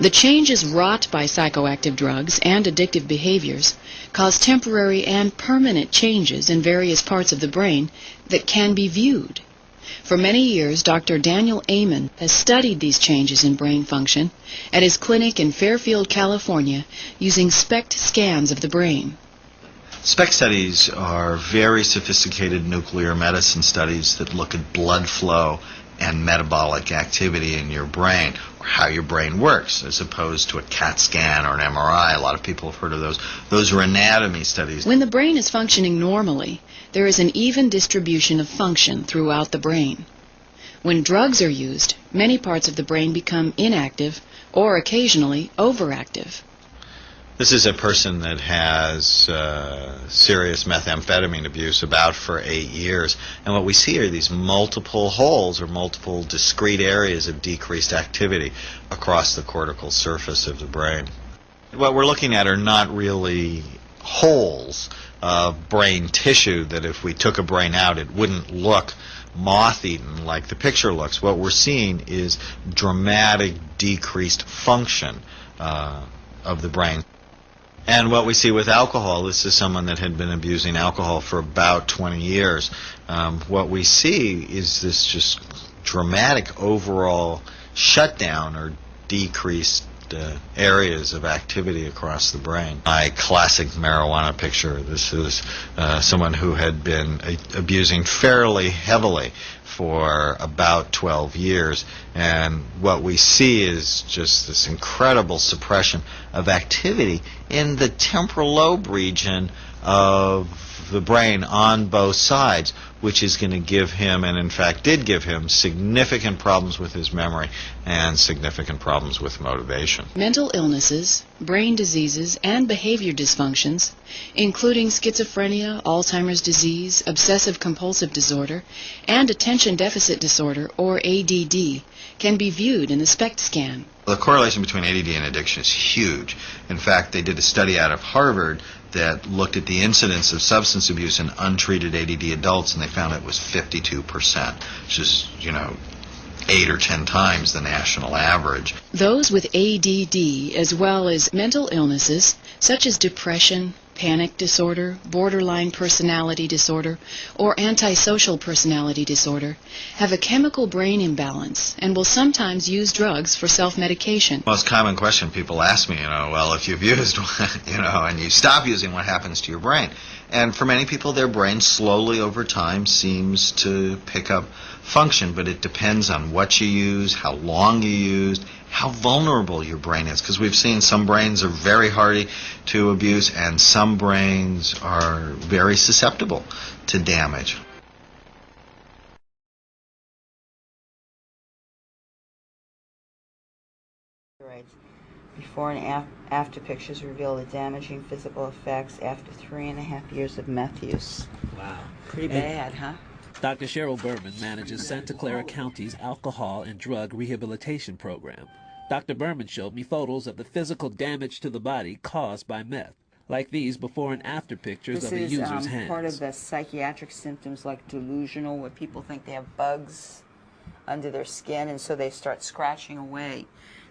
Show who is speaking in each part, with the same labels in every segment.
Speaker 1: The changes wrought by psychoactive drugs and addictive behaviors cause temporary and permanent changes in various parts of the brain that can be viewed. For many years, Dr. Daniel Amen has studied these changes in brain function at his clinic in Fairfield, California, using SPECT scans of the brain.
Speaker 2: SPECT studies are very sophisticated nuclear medicine studies that look at blood flow and metabolic activity in your brain, or how your brain works, as opposed to a CAT scan or an MRI. A lot of people have heard of those. Those are anatomy studies.
Speaker 1: When the brain is functioning normally, there is an even distribution of function throughout the brain. When drugs are used, many parts of the brain become inactive or occasionally overactive.
Speaker 2: This is a person that has serious methamphetamine abuse, about for 8 years. And what we see are these multiple holes or multiple discrete areas of decreased activity across the cortical surface of the brain. What we're looking at are not really holes of brain tissue that if we took a brain out it wouldn't look moth-eaten like the picture looks. What we're seeing is dramatic decreased function of the brain. And what we see with alcohol, this is someone that had been abusing alcohol for about 20 years. What we see is this just dramatic overall shutdown or decreased areas of activity across the brain. My classic marijuana picture, this is someone who had been abusing fairly heavily for about 12 years, and what we see is just this incredible suppression of activity in the temporal lobe region of the brain on both sides, which is going to give him, and in fact did give him, significant problems with his memory and significant problems with motivation.
Speaker 1: Mental illnesses, brain diseases, and behavior dysfunctions, including schizophrenia, Alzheimer's disease, obsessive-compulsive disorder, and attention deficit disorder, or ADD, can be viewed in the SPECT scan.
Speaker 2: The correlation between ADD and addiction is huge. In fact, they did a study out of Harvard that looked at the incidence of substance abuse in untreated ADD adults, and they found it was 52%, which is, 8 or 10 times the national average.
Speaker 1: Those with ADD, as well as mental illnesses such as depression, panic disorder, borderline personality disorder, or antisocial personality disorder, have a chemical brain imbalance and will sometimes use drugs for self-medication.
Speaker 2: Most common question people ask me, well, if you've used, and you stop using, what happens to your brain? And for many people, their brain slowly over time seems to pick up function, but it depends on what you use, how long you used, how vulnerable your brain is, because we've seen some brains are very hardy to abuse and some brains are very susceptible to damage.
Speaker 3: Before and after pictures reveal the damaging physical effects after 3.5 years of meth use.
Speaker 4: Wow.
Speaker 3: Pretty bad, huh?
Speaker 4: Dr. Cheryl Berman manages Santa Clara County's alcohol and drug rehabilitation program. Dr. Berman showed me photos of the physical damage to the body caused by meth, like these before and after pictures of a user's hands.
Speaker 3: This is part of the psychiatric symptoms like delusional, where people think they have bugs under their skin, and so they start scratching away,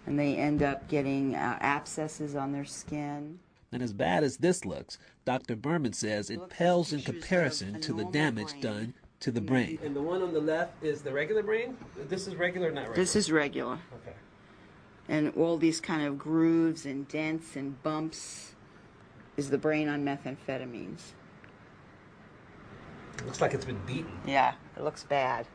Speaker 3: and they end up getting abscesses on their skin.
Speaker 4: And as bad as this looks, Dr. Berman says it pales in comparison to the damage done to the brain.
Speaker 5: And the one on the left is the regular brain? This is regular or not regular?
Speaker 3: This is regular.
Speaker 5: Okay.
Speaker 3: And all these kind of grooves and dents and bumps is the brain on methamphetamines.
Speaker 5: It looks like it's been beaten.
Speaker 3: Yeah, it looks bad.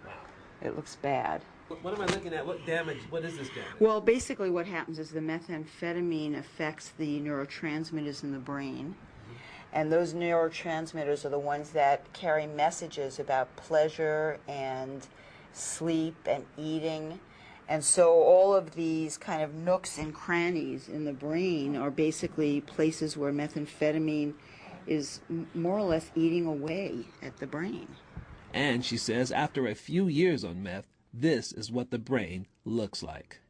Speaker 5: Wow.
Speaker 3: It looks bad.
Speaker 5: What am I looking at? What damage? What is this damage?
Speaker 3: Well, basically what happens is the methamphetamine affects the neurotransmitters in the brain. And those neurotransmitters are the ones that carry messages about pleasure and sleep and eating. And so all of these kind of nooks and crannies in the brain are basically places where methamphetamine is more or less eating away at the brain.
Speaker 4: And she says after a few years on meth, this is what the brain looks like.